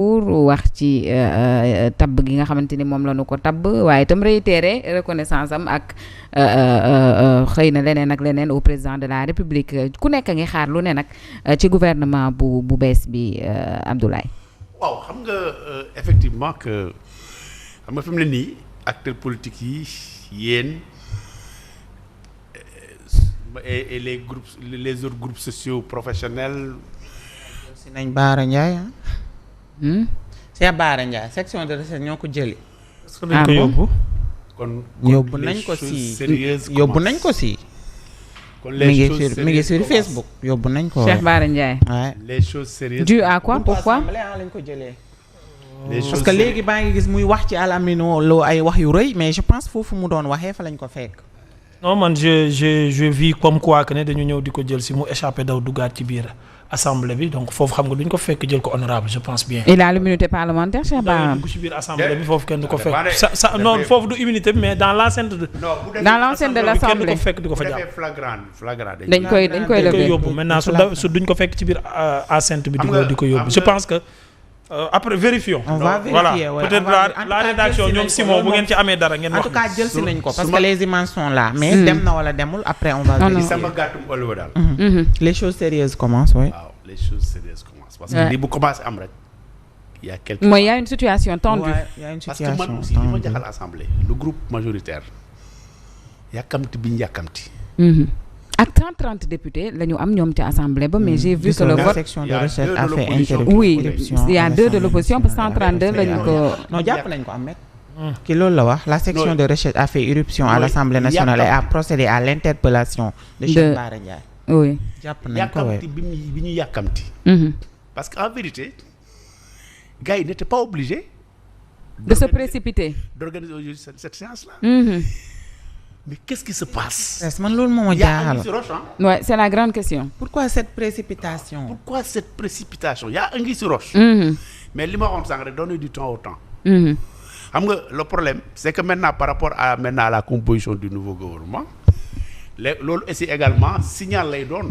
pour wax ci tabb gi nga xamante ni moom la ñu ko tabb waaye itam réitéré reconnaissance am ak xëy na leneen ak leneen au président de la république ku nekk ngi xaar lu ne nag ci gouvernement bu bees bi Abdoulaye. waaw xam nga effectivement que xam nga fi mu ne nii acteurs politiques yi yéen et les autres groupes sociaux professionnels. si nañ Baara Ndiaye Cheikh Baara Ndiaye section de recherche ñoo ko jëli. ah ko yóbbu. kon yóbbu nañ ko si yóbbu nañ ko si. kon mi ngi sur Facebook yóbbu nañ ko. Cheikh Baara Ndiaye. waaw les choses sérieuses. dû à quoi pourquoi. lañ ko jëlee. parce que léegi baa ngi gis muy wax ci alamino loo ay wax yu rëy mais je pense foofu mu doon waxee fa lañ ko fekk. non man je vis comme quoi que ne dañu ñëw di ko jël si mu échappé daw duggaat ci biir assemblée bi donc foofu xam nga duñ ko fekk jël ko honorable je pense bien. il a l'immunité parlementaire Cheikh Bara. dugg ci biir assemblée bi foofu kenn du ko fekk. sa non foofu du immunité bi mais dans l'enceinte de. dans l'enceinte de l'assemblée kenn du ko fekk di ko fa jàpp. flagrant dañ koy lever yóbbu maintenant su duñ ko fekk ci biir enceinte bi di ko yóbbu je pense que. après vérifions. on va vérifier voilà. peut-être la rédaction ñoom Simon bu ngeen ci amee dara ngeen wax. en tout cas jël si nañ ko parce que les images sont là. mais dem na wala demul après on va vérifier. sama gàttum ëllëg daal. les choses sérieuses commencent oui. waaw les choses sérieuses commencent. parce que lii bu commencé am rek. y a quelque mooy y a une situation tendue. y a une parce situation que man aussi li ma jaxal assemblée le groupe majoritaire yàkkamti bi ñu yàkkamti. ak 130 députés la ñu am ñoom ci assemblée ba mais j'ai vu que le la vote. section de recherche a fait oui interruption. il y a 2 de l'opposition parce que 132 la ñu ko. non jàpp nañ ko Ahmed. ki loolu la wax la section de recherche a fait irruption à l'Assemblée nationale et a procédé à l'interpellation de Cheikh Bara Ndiaye. oui jàpp nañ ko yàkkamti bi ñu yàkkamti. parce que en vérité gars yi n'étaient pas obligés. de se précipiter. d'organiser aujourd'hui cette séance-là. mais qu'est-ce qui se passe. man loolu moo ma jaaxal. ouais c'est la grande question. pourquoi cette précipitation. pourquoi cette précipitation y a anguille sous roche. mais li ma waxoon sànq rek donner du temps au temps. xam nga le problème c'est que maintenant par rapport à la composition du nouveau gouvernement loolu aussi également signal lay doon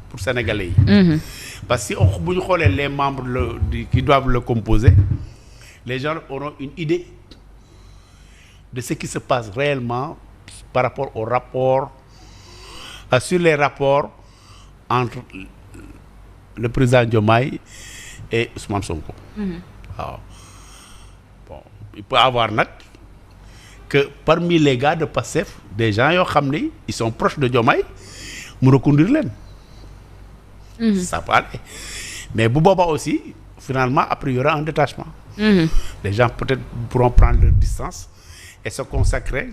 pour sénégalais yi. parce que si bu ñu xoolee les membres qui doivent le composer les gens auront une idée de ce qui se passe réellement par rapport au rapport sur les rapports entre le président Diomaye et Ousmane Sonko. waaw bon il peut avoir nag que parmi les gars de Pastef des gens yoo xam ni ils sont proches de Diomaye mu reconduire leen. ça peut aller mais bu boobaa aussi finalement après il y aura un détachement. les gens peut-être pourront prendre leur distance et se consacrer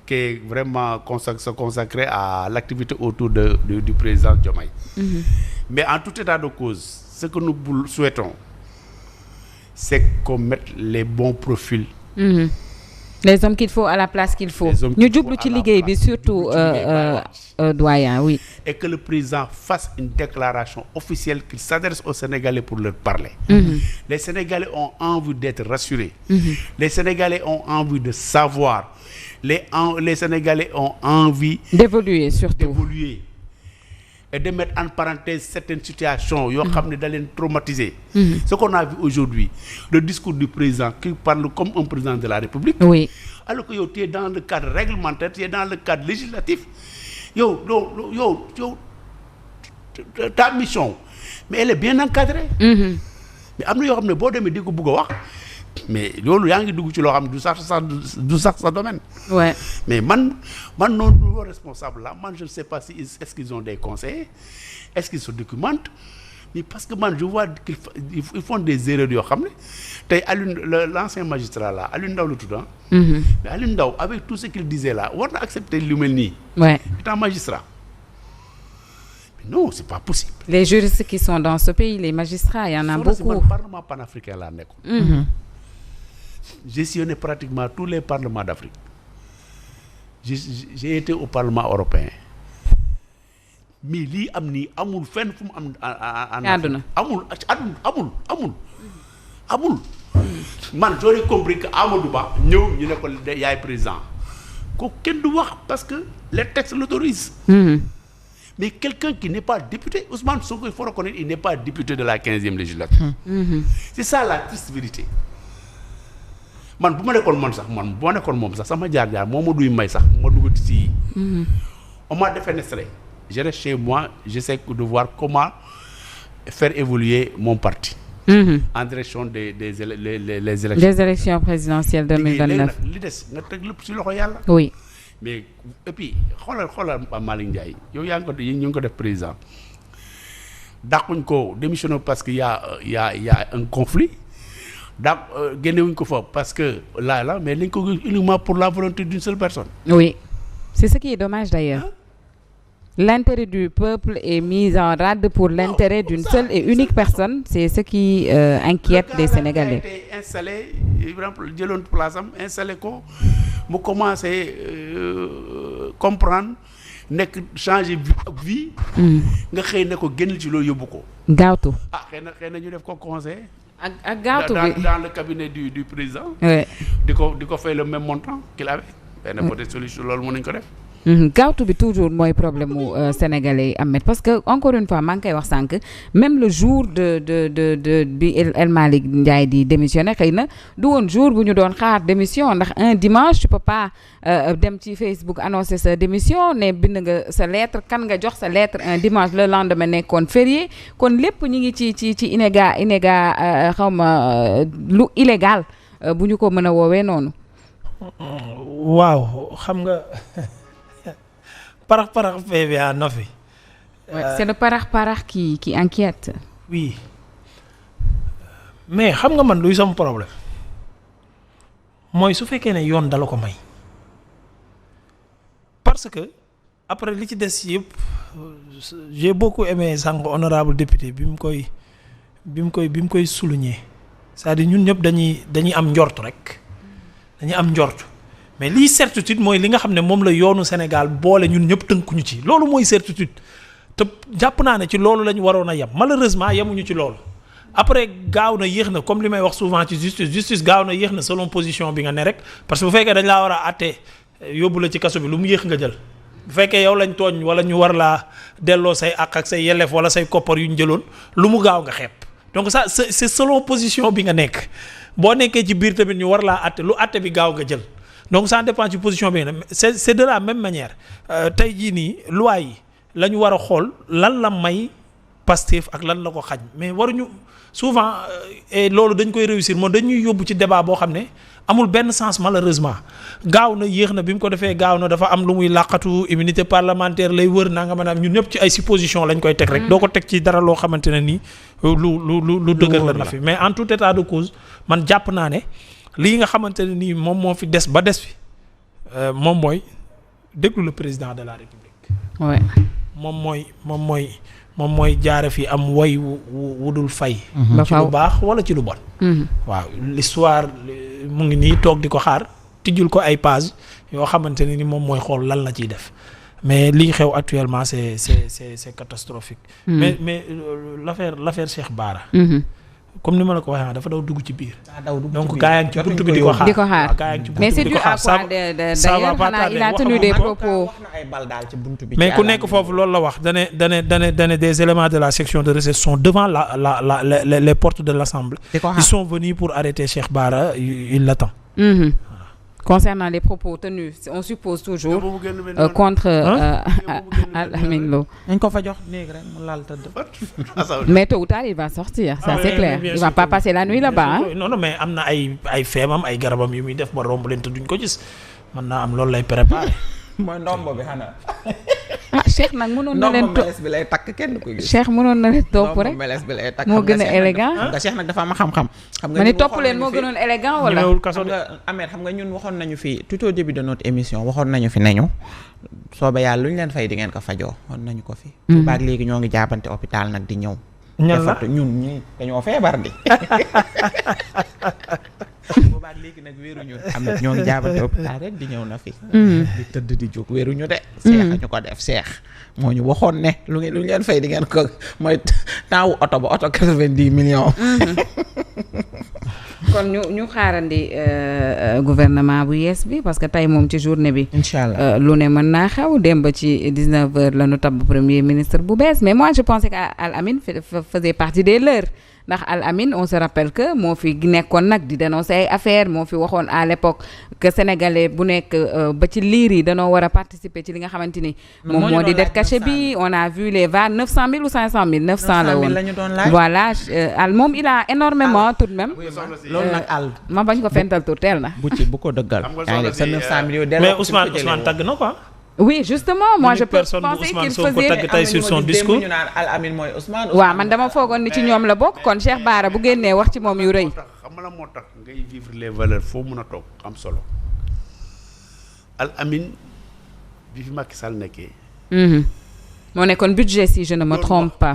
se consacrer à l'activité autour du président Diomaye. Mais en tout état de cause ce que nous souhaitons c'est qu'on mette les bons profils. les hommes qu'il faut à la place qu'il faut. ñu jublu ci liggéey bi surtout doyen oui. et que le président fasse une déclaration officielle qu'il s'adresse aux Sénégalais pour leur parler. Les Sénégalais ont envie d'être rassurés. Les Sénégalais ont envie de savoir. Les Sénégalais ont envie d'évoluer surtout. d'évoluer et de mettre en parenthèse certaines situations yoo xam ne da leen traumatiser. Ce qu'on a vu aujourd'hui le discours du président qui parle comme un président de la République. Oui. Alors que yow tu es dans le cadre réglementaire, tu es dans le cadre législatif. Yow ta mission mais elle est bien encadrée. mais am na yoo xam ne boo demee di ko bëgg a wax mais loolu yaa ngi dugg ci loo xam ne du sax sa domaine. ouais. mais man noonu responsable là man je ne sais pas si est-ce qu'ils ont des conseillers est-ce qu'ils se documentent mais parce que man je vois qu'ils font des erreurs yoo xam ne tey l'ancien magistrat là Alioune Ndao la tudd mais Alioune Ndao avec tout ce qu'il disait là war na accepter lu mel nii. ouais. étant magistrat. Non, c'est pas possible. Les juristes qui sont dans ce pays, les magistrats, il y en a beaucoup. Le Parlement panafricain là nekkoon. J'ai sillonné pratiquement tous les parlements d'Afrique. J'ai été au Parlement européen. Mais lii am nii amul fenn fu mu am en àdduna amul. Man j'aurais compris que Amadou Ba ñëw ñu ne ko yaay président ko kenn du wax parce que les textes l'autorisent. mais quelqu'un qui n'est pas député, Ousmane Sonko, il faut reconnaître, il n'est pas député de la 15e législature. C'est ça la triste vérité. Man bu ma nekkoon moom sax sama jaar-jaar moo ma duy may sax ma dugg ci on m'a défenestré. Je reste chez moi, j'essaie de voir comment faire évoluer mon parti en direction des élections. Les élections présidentielles 2029. li des nga teg lépp ci loxo yàlla. Oui. Mais et puis xoolal Malick Ndiaye yow yaa ngi ko def président dàquñ ko démissionné parce que y a un conflit génnewuñ ko fa parce que là mais lañ ko uniquement pour la volonté d'une seule personne. Oui, c'est ce qui est dommage d'ailleurs. L'intérêt du peuple est mis en rade pour l'intérêt d'une seule et unique personne. C'est ce qui inquiète les Sénégalais. Le gars a été installé, par exemple jëloon place am installé ko mu commencé comprendre nekk changer vie. nga xëy na ko génn ci loolu yóbbu ko. gaawtu. xëy na ñu def ko conseil. ak gaawtu bi dans le cabinet du président. oui. di ko fay le même montant qu'il avait. benn peut-être solution loolu mën nañu ko def. gaawtu bi toujours mooy problème mu sénégalais yi Ahmed parce que encore une fois maa ngi koy wax sànq même le jour de bi El Malick Ndiaye di démissionné xëy na du woon jour bu ñu doon xaar démission ndax un dimanche tu peux pas dem ci Facebook annoncer sa démission ne bind nga sa lettre kan nga jox sa lettre un dimanche le lendemain nekkoon férié kon lépp ñu ngi ci inéga xaw ma lu illégal bu ñu ko mën a woowee noonu. waaw xam nga. parax PVA no fi. C'est le parax qui inquiète. Oui mais xam nga man luy sama problème mooy su fekkee ne yoon dala ko may parce que après li ci des yëpp j'ai beaucoup aimé sànq honorable député bi mu koy souligner c'est-à-dire ñun ñëpp dañuy am njort rek dañuy am njort. mais lii certitude mooy li nga xam ne moom la yoonu Sénégal boole ñun ñëpp tënkuñu ci loolu mooy certitude te jàpp naa ne ci loolu lañ waroon a yem malheureusement yemuñu ci loolu après gaaw na yéex na comme li may wax souvent ci justice gaaw na yéex na selon position bi nga ne rek parce que bu fekkee dañ laa war a àtte yóbbu la ci kaso bi lu mu yéex nga jël bu fekkee yow lañ tooñ wala ñu war laa delloo say àq ak say yelleef wala say koppar yu ñu jëloon lu mu gaaw nga xeeb donc ça c'est selon position bi nga nekk boo nekkee ci biir tamit ñu war laa àtte lu àtte bi gaaw nga jël. donc ça dépend ci position bi c'est de la même manière tey jii nii loi yi la ñu war a xool lan la may Pastef ak lan la ko xañ mais waruñu souvent et loolu dañ koy réussir moom dañuy yóbbu ci débat boo xam ne amul benn sens malheureusement gaaw na yéex na bi mu ko defee gaaw na dafa am lu muy làqatu immunité parlementaire lay wër naa nga maanaam ñun ñëpp ci ay supposition lañ koy teg rek doo ko teg ci dara loo xamante ne nii lu dëgër la na fi mais en tout état de cause man jàpp naa ne lii nga xamante ne nii moom moo fi des ba des fi moom mooy déglu le président de la République. Ouais. moom mooy jaare fi am way wu dul fay. ci lu baax wala ci lu bon. waaw l'histoire mu ngi nii toog di ko xaar tijjul ko ay page yoo xamante ne ni moom mooy xool lan la ciy def mais lii xew actuellement c'est catastrophique. mais l'affaire Cheikh Bara. comme ni ma la ko waxee dafa daw dugg ci biir. donc gaa yaa ngi ci buntu bi di ko xaar. mais c'est dû à quoi d'ailleurs xanaa il a tenu des propos. mais ku nekk foofu loolu la wax dane des éléments de la section de recherche sont devant les portes de l'Assemblée. Ils sont venus pour arrêter Cheikh Bara il l'attend. Concernant les propos tenus on suppose toujours contre Lamine Lo. dañ ko fa jox néeg rek mu laal tëdd. mais tôt ou tard il va sortir ça c'est clair il va pas passer la nuit là-bas. non mais am na ay feemam ay garabam yu muy def ba romb leen te duñ ko gis mën naa am loolu lay préparer. mooy ndombo bi xanaa. Cheikh nag mënoon na leen ndombo meles bi lay takk kenn du ko gis. Cheikh mënoon na leen topp rek ndombo meles bi lay takk. moo gën a élégant nga Cheikh nag dafa am xam-xam. xam nga ma ni topp leen moo gënoon élégant wala. xam nga ñun waxoon nañu fi tout au début de notre émission waxoon nañu fi nañu sooba yàlla lu ñu leen fay di ngeen ko fajoo waxoon nañu ko fi. baag léegi ñoo ngi jaabante hôpital nag di ñëw. ñun ñi dañoo feebar di. boobaak léegi nag wéeruñu am na ñoo ngi jaabante hôpital rek di ñëw na fi. di tëdd di jóg wéeruñu de. seex ñu ko def seex moo ñu waxoon ne lu ñu leen fay di ngeen ko mooy temps wu oto ba oto 90 millions. kon ñu xaarandi gouvernement bu yees bi parce que tey moom ci journée bi. incha allah lu ne mën naa xew démb ci 19h la ñu tabb premier ministre bu bees mais moi je pensais que Al Amine faisait partie des leurs ndax Al Amine on se rappelle que moo fi nekkoon nag di dénoncer ay affaires moo fi waxoon à l'époque que sénégalais bu nekk ba ci liir yi danoo war a participer ci li nga xamante ni. moom moo di dette cachée bi on a vu les va 900 000 ou 500 000. 900 la woon voilà Al moom il a énormément tout de même. loolu nag Al. ma bañ ko fental tur teel na. bu ko dëggal. yaa ngi def sa 900 millions mais Ousmane tagg na quoi. oui justement moi je pensais qu'il faisait sur son discours ñu naan Al Amine mooy Ousmane. waaw man dama foogoon ni ci ñoom la bokk kon Cheikh Bara bu génnee wax ci moom yu rëy. xam nga la moo tax ngay vivre les valeurs foo mun a toog am solo Al Amine bi fi Macky Sall nekkee. moo nekkoon budget si je ne me trompe pas.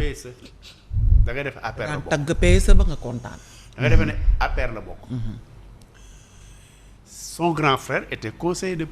da ngay def APR la bokk tagg PSE ba nga kontaan. da ngay defe ne APR la bokk. son grand frère était conseiller de